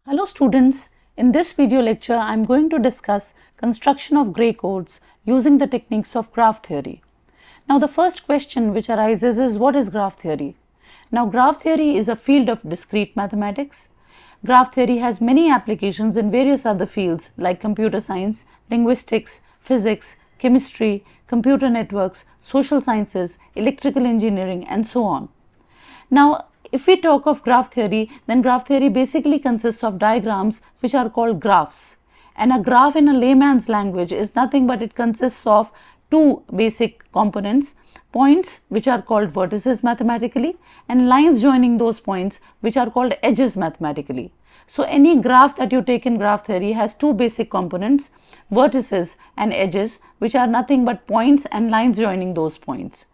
Hello students, in this video lecture I am going to discuss construction of gray codes using the techniques of graph theory. Now the first question which arises is, what is graph theory? Now graph theory is a field of discrete mathematics. Graph theory has many applications in various other fields like computer science, linguistics, physics, chemistry, computer networks, social sciences, electrical engineering and so on. Now if we talk of graph theory, then graph theory basically consists of diagrams which are called graphs. And a graph in a layman's language is nothing but it consists of two basic components, points which are called vertices mathematically and lines joining those points which are called edges mathematically. So any graph that you take in graph theory has two basic components, vertices and edges, which are nothing but points and lines joining those points.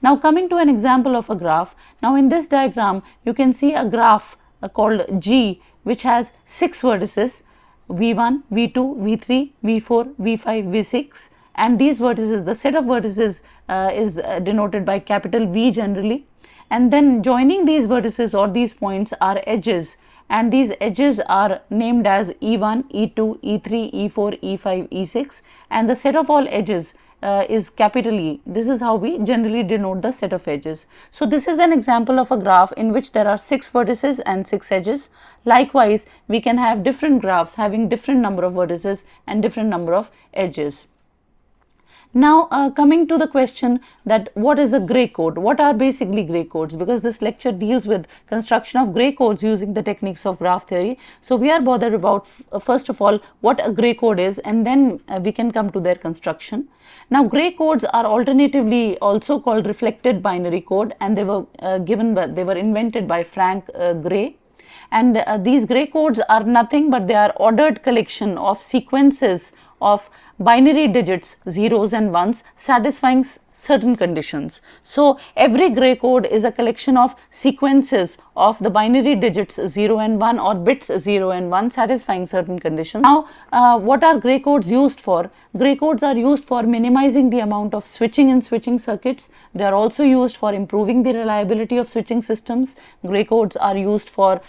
Now coming to an example of a graph, now in this diagram you can see a graph called G which has 6 vertices, V1, V2, V3, V4, V5, V6, and these vertices, the set of vertices is denoted by capital V generally, and then joining these vertices or these points are edges, and these edges are named as E1, E2, E3, E4, E5, E6, and the set of all edges is capital E. This is how we generally denote the set of edges. So this is an example of a graph in which there are 6 vertices and 6 edges. Likewise, we can have different graphs having different number of vertices and different number of edges. Now coming to the question that what is a gray code? What are basically gray codes? Because this lecture deals with construction of gray codes using the techniques of graph theory. So we are bothered about first of all what a gray code is, and then we can come to their construction. Now gray codes are alternatively also called reflected binary code, and they were invented by Frank Gray. And these gray codes are nothing but they are ordered collection of sequences of binary digits, zeros and ones, satisfying certain conditions. So every gray code is a collection of sequences of the binary digits 0 and 1 or bits 0 and 1 satisfying certain conditions. Now what are gray codes used for? Gray codes are used for minimizing the amount of switching in switching circuits. They are also used for improving the reliability of switching systems. Gray codes are used for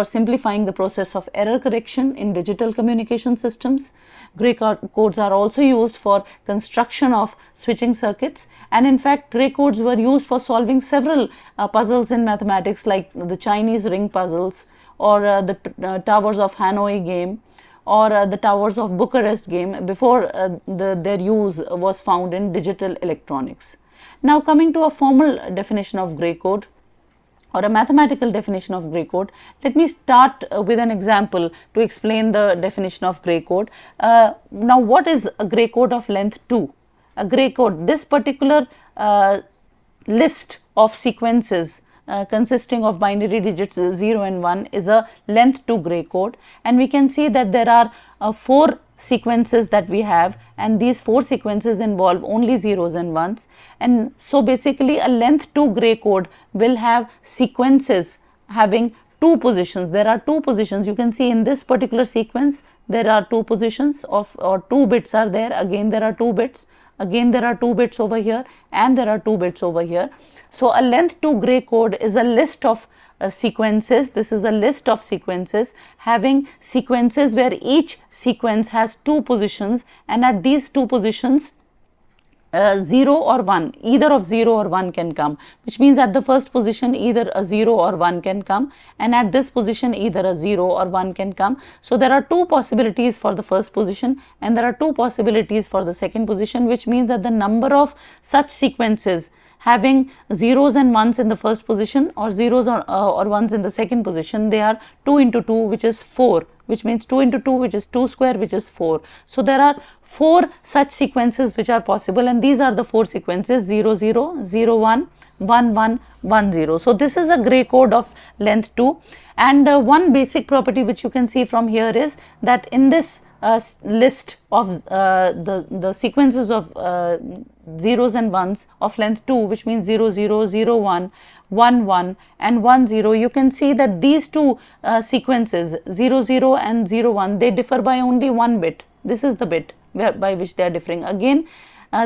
simplifying the process of error correction in digital communication systems. Gray codes are also used for construction of switching circuits, and in fact gray codes were used for solving several puzzles in mathematics like the Chinese ring puzzles, or the towers of Hanoi game, or the towers of Bucharest game before their use was found in digital electronics. Now coming to a formal definition of gray code or a mathematical definition of gray code, let me start with an example to explain the definition of gray code. Now what is a gray code of length 2? A gray code, this particular list of sequences consisting of binary digits 0 and 1 is a length 2 gray code, and we can see that there are 4 sequences that we have, and these 4 sequences involve only zeros and ones. And so basically a length 2 gray code will have sequences having 2 positions. There are 2 positions. You can see in this particular sequence there are 2 positions of, or 2 bits are there. Again there are 2 bits. Again there are 2 bits over here, and there are 2 bits over here. So a length 2 gray code is a list of sequences. This is a list of sequences having sequences where each sequence has 2 positions, and at these 2 positions 0 or 1, either of 0 or 1 can come, which means at the first position either a 0 or 1 can come, and at this position either a 0 or 1 can come. So there are 2 possibilities for the first position and there are 2 possibilities for the second position, which means that the number of such sequences having zeros and ones in the first position or zeros or ones in the second position, they are 2 into 2, which is 4, which means 2 into 2, which is 2 square, which is 4. So there are 4 such sequences which are possible, and these are the 4 sequences 0 0 0 1 1 1 1 0. So this is a gray code of length 2, and one basic property which you can see from here is that in this list of the sequences of zeros and ones of length 2, which means 0 0 0 1 1 1 and 1 0, you can see that these two sequences 0 0 and 0 1, they differ by only 1 bit. This is the bit by which they are differing. Again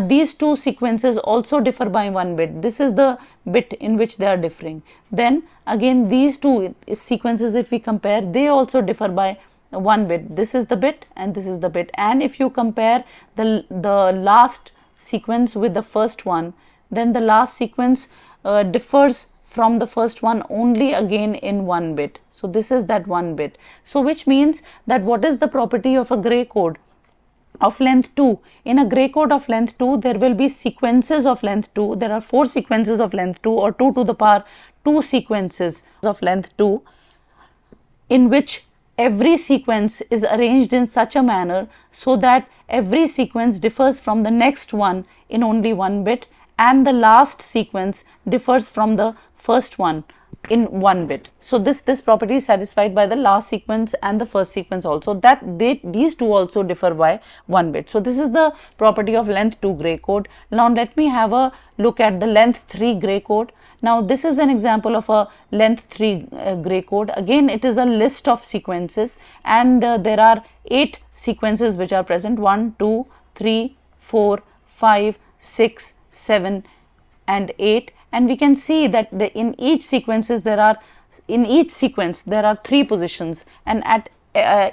these two sequences also differ by 1 bit. This is the bit in which they are differing. Then again these two sequences, if we compare, they also differ by 1 bit. This is the bit and this is the bit, and if you compare the last sequence with the first one, then the last sequence differs from the first one only again in 1 bit. So this is that 1 bit. So which means that what is the property of a gray code of length 2? In a gray code of length 2, there will be sequences of length 2. There are 4 sequences of length 2, or 2 to the power 2 sequences of length 2, in which every sequence is arranged in such a manner so that every sequence differs from the next one in only 1 bit, and the last sequence differs from the first one in 1 bit. So this property is satisfied by the last sequence and the first sequence also, that these two also differ by 1 bit. So this is the property of length 2 gray code. Now let me have a look at the length 3 gray code. Now this is an example of a length 3 gray code. Again, it is a list of sequences, and there are 8 sequences which are present: 1, 2, 3, 4, 5, 6, 7 and 8. And we can see that in each sequence there are 3 positions, and at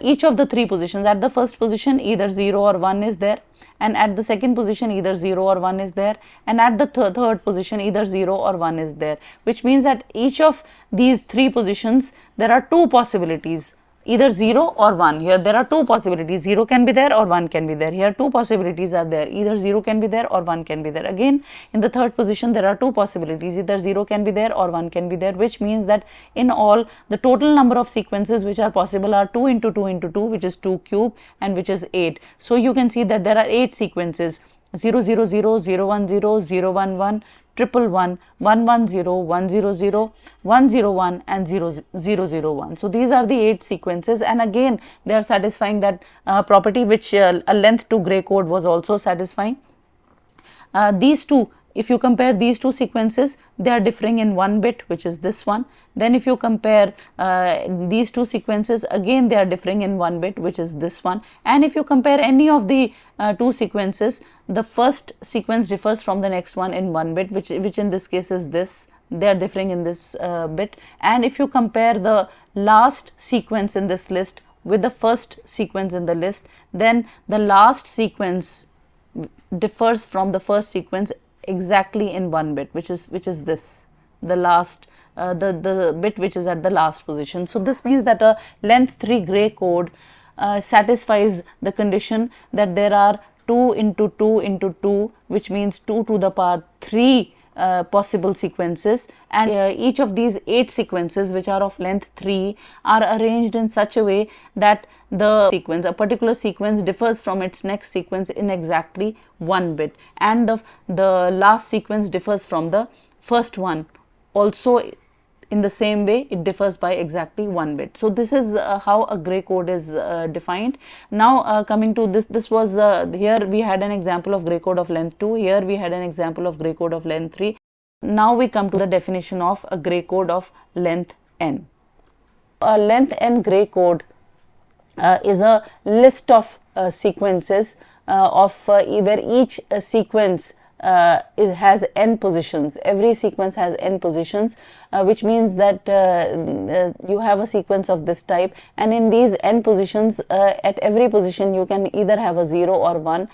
each of the 3 positions, at the first position either 0 or 1 is there, and at the second position either 0 or 1 is there, and at the third position either 0 or 1 is there, which means that each of these 3 positions there are 2 possibilities, either 0 or 1. Here there are 2 possibilities, 0 can be there or 1 can be there. Here 2 possibilities are there, either 0 can be there or 1 can be there. Again, in the third position there are 2 possibilities, either 0 can be there or 1 can be there, which means that in all the total number of sequences which are possible are 2 into 2 into 2, which is 2 cube, and which is 8. So you can see that there are 8 sequences: 0 0 0, 0 1 0, 0 1 1, 111, 110, 100, 101 and 0001. So these are the 8 sequences, and again they are satisfying that property which a length 2 gray code was also satisfying. These two, if you compare these two sequences, they are differing in 1 bit, which is this one. Then if you compare these two sequences, again they are differing in 1 bit, which is this one. And if you compare any of the 2 sequences, the first sequence differs from the next one in 1 bit, which in this case is this. They are differing in this bit. And if you compare the last sequence in this list with the first sequence in the list, then the last sequence differs from the first sequence exactly in 1 bit, which is this, the last the bit which is at the last position. So this means that a length 3 gray code satisfies the condition that there are 2 into 2 into 2, which means 2 to the power 3 possible sequences, and each of these 8 sequences which are of length 3 are arranged in such a way that the sequence, a particular sequence, differs from its next sequence in exactly 1 bit, and the last sequence differs from the first one also in the same way. It differs by exactly 1 bit. So this is how a gray code is defined. Now coming to this was here we had an example of gray code of length 2, here we had an example of gray code of length 3. Now we come to the definition of a gray code of length n. A length n gray code is a list of sequences where each sequence has n positions. Every sequence has n positions, which means that you have a sequence of this type, and in these n positions, at every position you can either have a 0 or 1.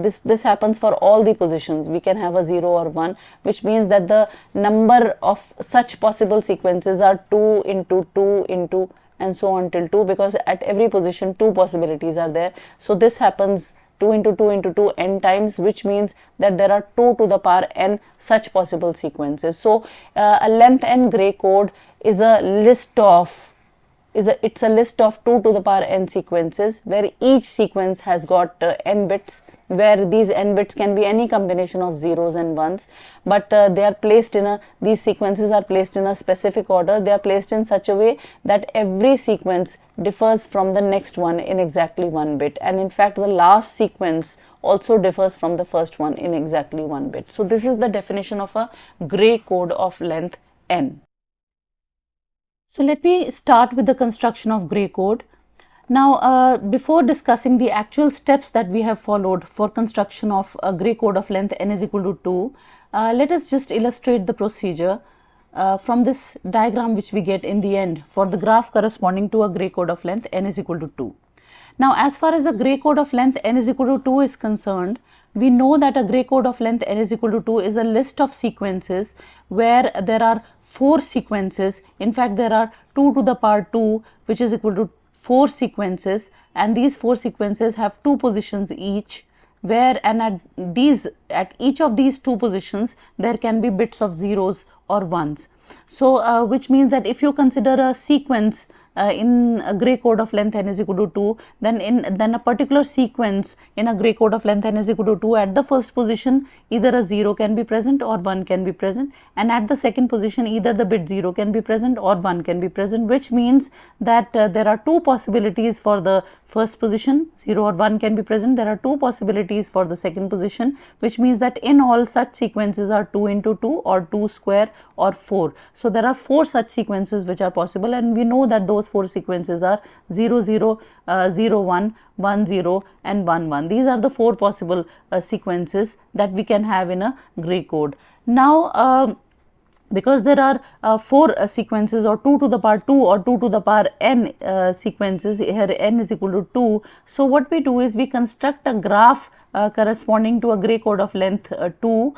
This happens for all the positions. We can have a 0 or 1, which means that the number of such possible sequences are 2 into 2 into and so on till 2, because at every position 2 possibilities are there. So this happens 2 into 2 into 2 n times, which means that there are 2 to the power n such possible sequences. So a length n gray code is a list of it's a list of 2 to the power n sequences, where each sequence has got n bits, where these n bits can be any combination of zeros and ones, but they are placed in these sequences are placed in a specific order. They are placed in such a way that every sequence differs from the next one in exactly 1 bit, and in fact the last sequence also differs from the first one in exactly 1 bit. So this is the definition of a gray code of length n. So let me start with the construction of gray code. Now, before discussing the actual steps that we have followed for construction of a gray code of length n is equal to 2, let us just illustrate the procedure from this diagram which we get in the end for the graph corresponding to a gray code of length n is equal to 2. Now, as far as a gray code of length n is equal to 2 is concerned, we know that a gray code of length n is equal to 2 is a list of sequences where there are 4 sequences. In fact, there are 2 to the power 2, which is equal to 4 sequences, and these 4 sequences have 2 positions each, where and at each of these 2 positions there can be bits of zeros or ones. So which means that if you consider a sequence in a gray code of length n is equal to 2, then a particular sequence in a gray code of length n is equal to 2, at the first position either a 0 can be present or 1 can be present, and at the second position either the bit 0 can be present or 1 can be present, which means that there are 2 possibilities for the first position, 0 or 1 can be present. There are 2 possibilities for the second position, which means that in all such sequences are 2 into 2 or 2 square or 4. So there are 4 such sequences which are possible, and we know that those 4 sequences are 0 0 0 1 1 0 and 1 1. These are the 4 possible sequences that we can have in a gray code. Now because there are 4 sequences, or 2 to the power 2 or 2 to the power n sequences, here n is equal to 2. So what we do is we construct a graph corresponding to a gray code of length 2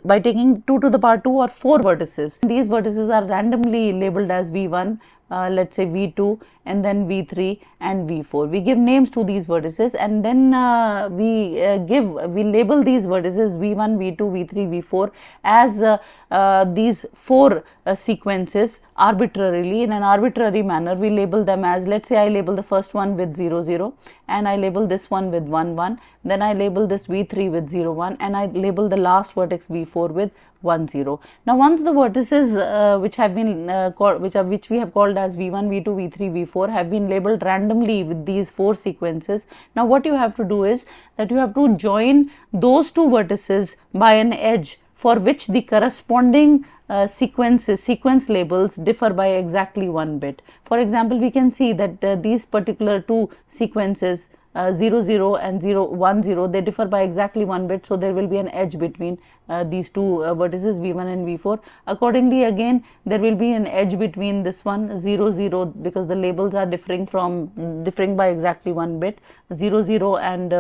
by taking 2 to the power 2 or 4 vertices. These vertices are randomly labeled as V1, let's say V2, and then V3 and V4. We give names to these vertices, and then we label these vertices V1, V2, V3, V4 as these 4 sequences arbitrarily, in an arbitrary manner. We label them as, let's say I label the first one with 0 0, and I label this one with 1 1, then I label this V3 with 0 1, and I label the last vertex V4 with 1 0. Now once the vertices which have been which we have called as V1, V2, V3, V4 have been labeled randomly with these 4 sequences, now what you have to do is that you have to join those 2 vertices by an edge for which the corresponding sequence labels differ by exactly 1 bit. For example, we can see that these particular 2 sequences 0 0 and 0 1 0, they differ by exactly 1 bit, so there will be an edge between these 2 vertices V1 and V4. Accordingly, again there will be an edge between this one 0 0, because the labels are differing by exactly 1 bit. 0 0 and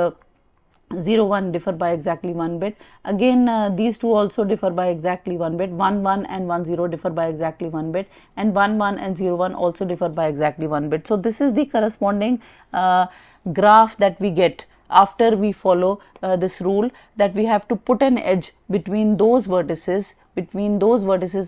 0 1 differ by exactly 1 bit. Again these 2 also differ by exactly 1 bit. 1 1 and 1 0 differ by exactly 1 bit, and 1 1 and 0 1 also differ by exactly 1 bit. So this is the corresponding graph that we get after we follow this rule, that we have to put an edge between those vertices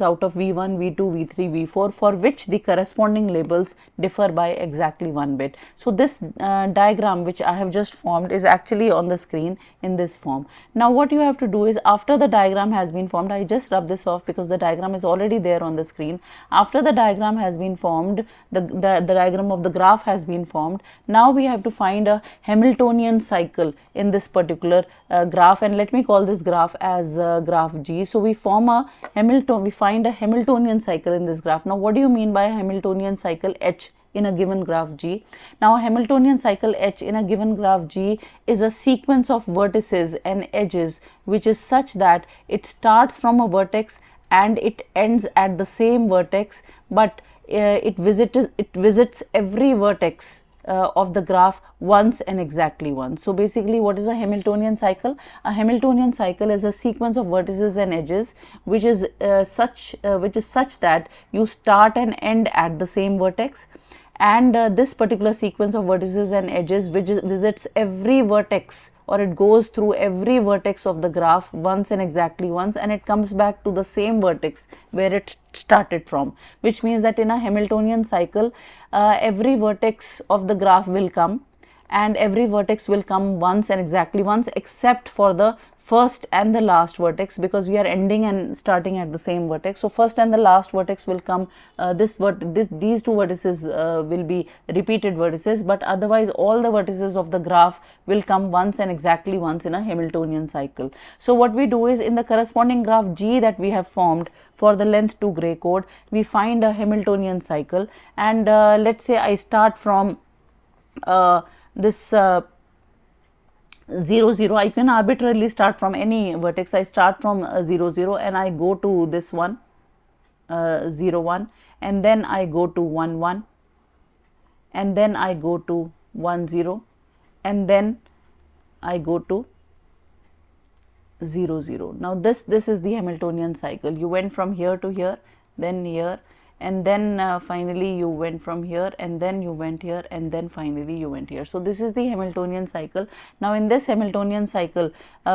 out of V1, V2, V3, V4 for which the corresponding labels differ by exactly 1 bit. So this diagram which I have just formed is actually on the screen in this form. Now what you have to do is, after the diagram has been formed, I just rub this off because the diagram is already there on the screen. After the diagram has been formed, the diagram of the graph has been formed, now we have to find a Hamiltonian cycle in this particular graph, and let me call this graph as graph G. So we find a Hamiltonian cycle in this graph. Now what do you mean by a Hamiltonian cycle H in a given graph G? Now a Hamiltonian cycle H in a given graph G is a sequence of vertices and edges which is such that it starts from a vertex and it ends at the same vertex, but it visits every vertex of the graph once and exactly once. So basically, what is a Hamiltonian cycle? A Hamiltonian cycle is a sequence of vertices and edges which is such that you start and end at the same vertex, and this particular sequence of vertices and edges which visits every vertex, or it goes through every vertex of the graph once and exactly once, and it comes back to the same vertex where it started from, which means that in a Hamiltonian cycle every vertex of the graph will come, and every vertex will come once and exactly once, except for the first and the last vertex, because we are ending and starting at the same vertex. So first and the last vertex will come, these 2 vertices will be repeated vertices, but otherwise all the vertices of the graph will come once and exactly once in a Hamiltonian cycle. So what we do is, in the corresponding graph G that we have formed for the length 2 gray code, we find a Hamiltonian cycle, and let's say I start from this 0 0, I can arbitrarily start from any vertex. I start from 0 0 and I go to this one 0 1, and then I go to 1 1, and then I go to 1 0, and then I go to 0 0. Now this is the Hamiltonian cycle. You went from here to here, then here, and then finally you went from here, and then you went here, and then finally you went here. So this is the Hamiltonian cycle. Now in this Hamiltonian cycle,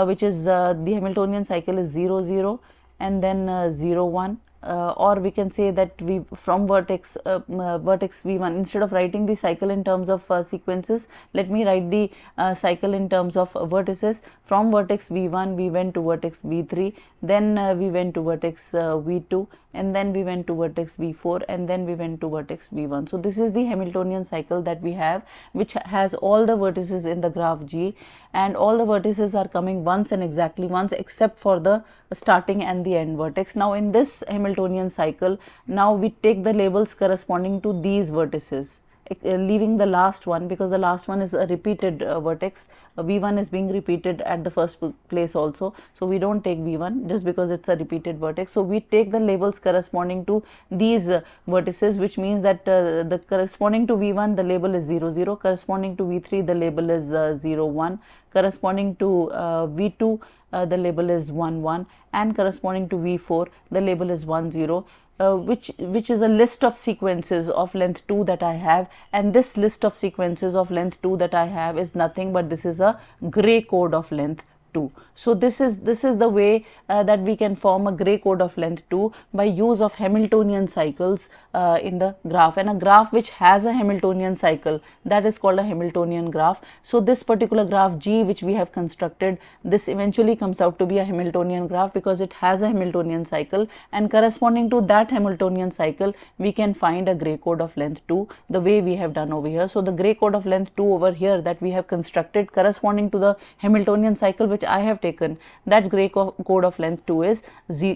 which is the Hamiltonian cycle is 0 0, and then 0 1, or we can say that we from vertex v1, instead of writing the cycle in terms of sequences, let me write the cycle in terms of vertices. From vertex v1 we went to vertex v3, then we went to vertex v2, and then we went to vertex v4, and then we went to vertex v1. So this is the Hamiltonian cycle that we have, which has all the vertices in the graph G, and all the vertices are coming once and exactly once, except for the starting and the end vertex. Now in this Hamiltonian cycle, now we take the labels corresponding to these vertices, leaving the last one, because the last one is a repeated vertex. v1 is being repeated at the first place also, so we don't take v1 just because it's a repeated vertex. So we take the labels corresponding to these vertices, which means that the corresponding to v1 the label is 0 0, corresponding to v3 the label is 0 1, corresponding to v2 the label is 1 1, and corresponding to v4 the label is 1 0. Which is a list of sequences of length 2 that I have, and this list of sequences of length 2 that I have is nothing but this is a gray code of length 2. So this is the way that we can form a gray code of length 2 by use of Hamiltonian cycles in the graph. And a graph which has a Hamiltonian cycle, that is called a Hamiltonian graph. So this particular graph G which we have constructed, this eventually comes out to be a Hamiltonian graph because it has a Hamiltonian cycle, and corresponding to that Hamiltonian cycle we can find a gray code of length 2 the way we have done over here. So the gray code of length 2 over here that we have constructed corresponding to the Hamiltonian cycle which I have taken, that gray code of length 2 is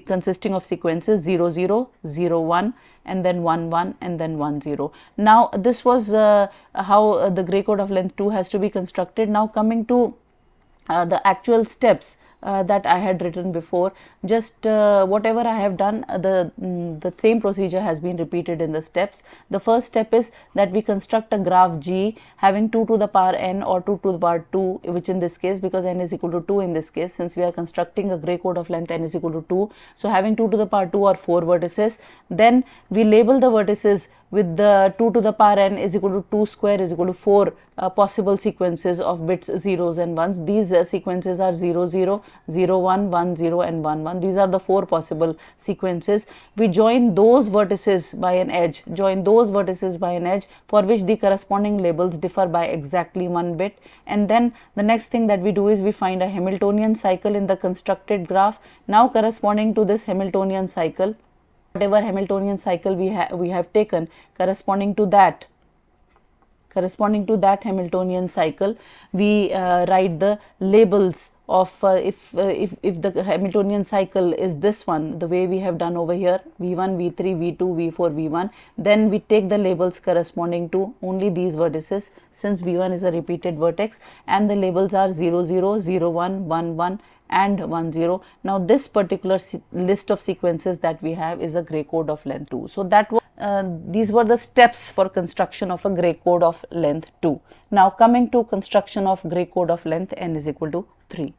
consisting of sequences 0 0, 0 1, and then 1 1, and then 1 0. Now this was how the gray code of length 2 has to be constructed. Now coming to the actual steps that I had written before, just whatever I have done, the same procedure has been repeated in the steps. The first step is that we construct a graph G having 2 to the power n or 2 to the power 2, which in this case, because n is equal to 2 in this case, since we are constructing a gray code of length n is equal to 2, so having 2 to the power 2 or 4 vertices. Then we label the vertices with the 2 to the power n is equal to 2 square is equal to 4 possible sequences of bits zeros and ones. These sequences are 0 0, 0 1, 1 0, and 1 1. These are the 4 possible sequences. We join those vertices by an edge, for which the corresponding labels differ by exactly 1 bit. And then the next thing that we do is we find a Hamiltonian cycle in the constructed graph. Now corresponding to this Hamiltonian cycle, whatever Hamiltonian cycle we have taken, corresponding to that Hamiltonian cycle, we write the labels of if the Hamiltonian cycle is this one, the way we have done over here, v1, v3, v2, v4, v1, then we take the labels corresponding to only these vertices, since v1 is a repeated vertex, and the labels are 0 0, 0 1, 1 1, and 1 0. Now this particular list of sequences that we have is a gray code of length 2. So that was these were the steps for construction of a gray code of length 2. Now coming to construction of gray code of length n is equal to 3.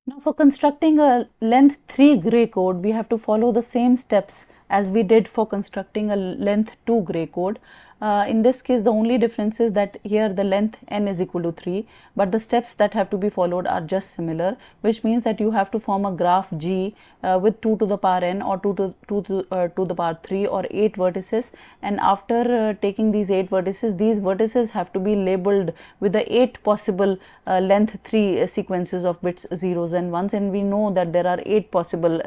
Now for constructing a length 3 gray code, we have to follow the same steps as we did for constructing a length 2 gray code. In this case, the only difference is that here the length n is equal to 3, but the steps that have to be followed are just similar, which means that you have to form a graph G with 2 to the power n or 2 to the power 3 or 8 vertices, and after taking these 8 vertices, these vertices have to be labeled with the 8 possible length 3 sequences of bits zeros and ones, and we know that there are 8 possible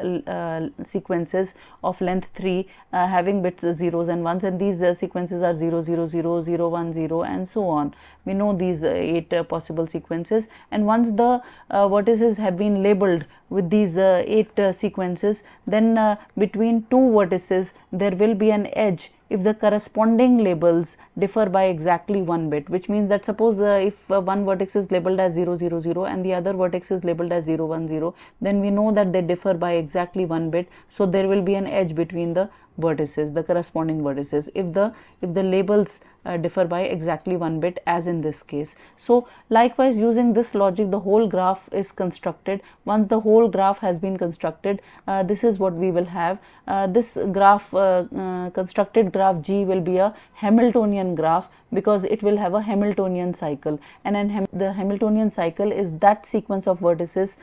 sequences of length 3 having bits zeros and ones, and these sequences are 0 0 0, 0 1 0, and so on. We know these 8 possible sequences, and once the vertices have been labeled with these 8 sequences, then between two vertices there will be an edge if the corresponding labels differ by exactly 1 bit, which means that suppose if one vertex is labeled as 0 0 0 and the other vertex is labeled as 0 1 0, then we know that they differ by exactly 1 bit, so there will be an edge between the vertices, the corresponding vertices, if the labels differ by exactly 1 bit, as in this case. So likewise, using this logic, the whole graph is constructed. Once the whole graph has been constructed, this is what we will have. This graph, constructed graph G, will be a Hamiltonian graph because it will have a Hamiltonian cycle, and the Hamiltonian cycle is that sequence of vertices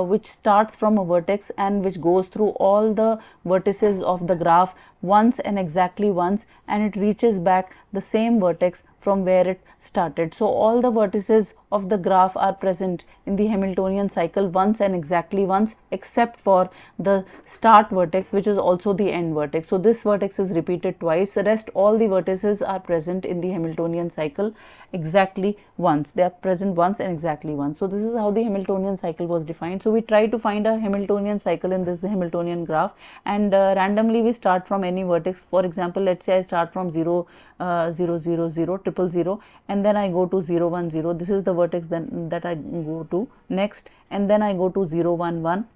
which starts from a vertex and which goes through all the vertices of the graph once and exactly once, and it reaches back the same vertex from where it started. So all the vertices of the graph are present in the Hamiltonian cycle once and exactly once, except for the start vertex, which is also the end vertex. So this vertex is repeated twice. The rest, all the vertices are present in the Hamiltonian cycle exactly once. They are present once and exactly once. So this is how the Hamiltonian cycle was defined. So we try to find a Hamiltonian cycle in this Hamiltonian graph, and randomly we start from any vertex. For example, let's say I start from 0 0 0 0 0 0, and then I go to 0 1 0. This is the vertex then that I go to next, and then I go to 0 1 1.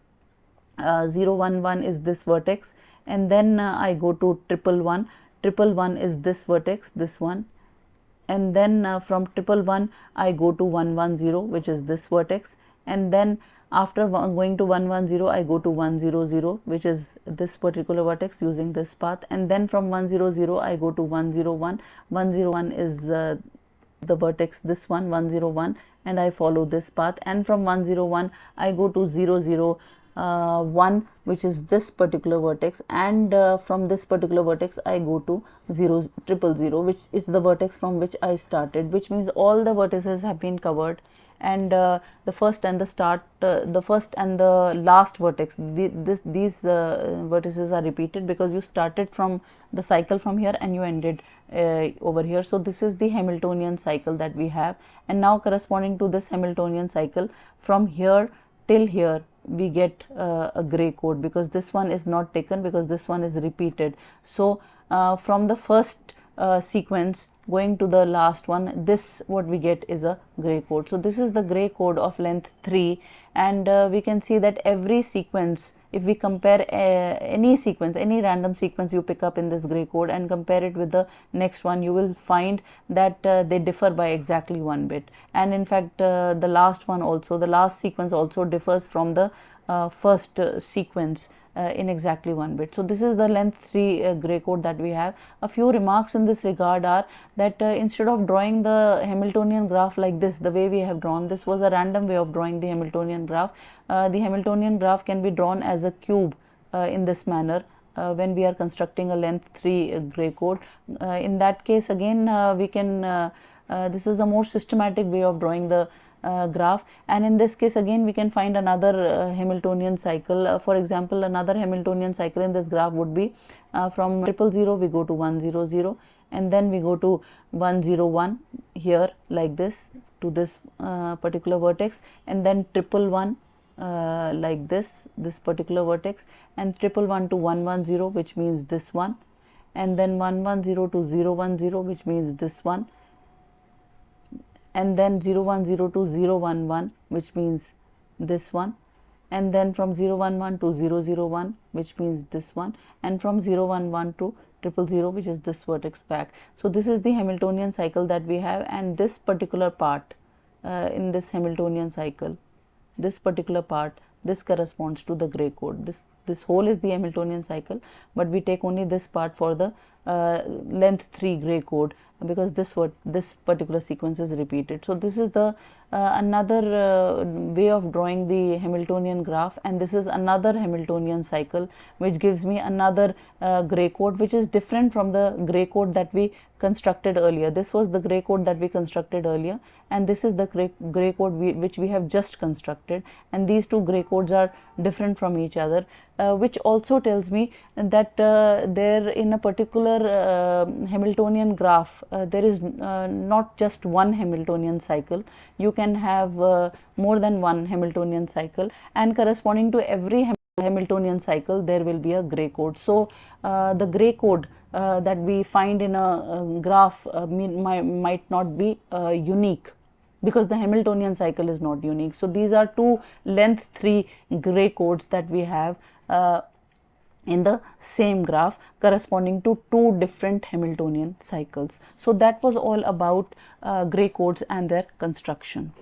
0 1 1 is this vertex, and then I go to 1 1 1. 1 1 is this vertex, this one, and then from 1 1 1 I go to 1 1 0, which is this vertex, and then after going to 1 1 0 I go to 1 0 0, which is this particular vertex, using this path, and then from 1 0 0 I go to 1 0 1. 1 0 1 is the vertex, this one, 1 0 1, and I follow this path, and from 1 0 1 I go to 0 0 1, which is this particular vertex, and from this particular vertex I go to 0 0 0, which is the vertex from which I started, which means all the vertices have been covered, and the first and the last vertex, these vertices are repeated because you started from the cycle from here and you ended over here. So this is the Hamiltonian cycle that we have, and now corresponding to this Hamiltonian cycle, from here till here we get a gray code, because this one is not taken, because this one is repeated. So from the first sequence going to the last one, this what we get is a gray code. So this is the gray code of length 3, and we can see that every sequence, if we compare any sequence, any random sequence you pick up in this gray code and compare it with the next one, you will find that they differ by exactly 1 bit. And in fact, the last one also, the last sequence also differs from the first sequence in exactly 1 bit. So this is the length 3 gray code that we have. A few remarks in this regard are that instead of drawing the Hamiltonian graph like this, the way we have drawn, this was a random way of drawing the Hamiltonian graph. The Hamiltonian graph can be drawn as a cube in this manner when we are constructing a length 3 gray code. In that case, again, we can this is a more systematic way of drawing the graph, and in this case again we can find another Hamiltonian cycle. For example, another Hamiltonian cycle in this graph would be from 0 0 we go to 1 0 0, and then we go to 1 0 1 here, like this, to this particular vertex, and then 1 1 1 like this particular vertex, and 1 1 1 to 1 1 0, which means this one, and then 1 1 0 to 0 1 0, which means this one, and then 0 1 0 to 0 1 1, which means this one, and then from 0 1 1 to 0 0 1, which means this one, and from 0 1 1 to 0 0 0, which is this vertex back. So this is the Hamiltonian cycle that we have, and this particular part in this Hamiltonian cycle, this particular part, this corresponds to the gray code. This whole is the Hamiltonian cycle, but we take only this part for the length 3 gray code, because this particular sequence is repeated. So this is the another way of drawing the Hamiltonian graph, and this is another Hamiltonian cycle which gives me another gray code, which is different from the gray code that we constructed earlier. This was the gray code that we constructed earlier, and this is the gray code which we have just constructed, and these two gray codes are different from each other, which also tells me that there in a particular Hamiltonian graph there is not just one Hamiltonian cycle. You can have more than one Hamiltonian cycle, and corresponding to every Hamiltonian cycle there will be a gray code. So the gray code that we find in a graph might not be unique, because the Hamiltonian cycle is not unique. So these are two length 3 gray codes that we have in the same graph corresponding to two different Hamiltonian cycles. So that was all about gray codes and their construction.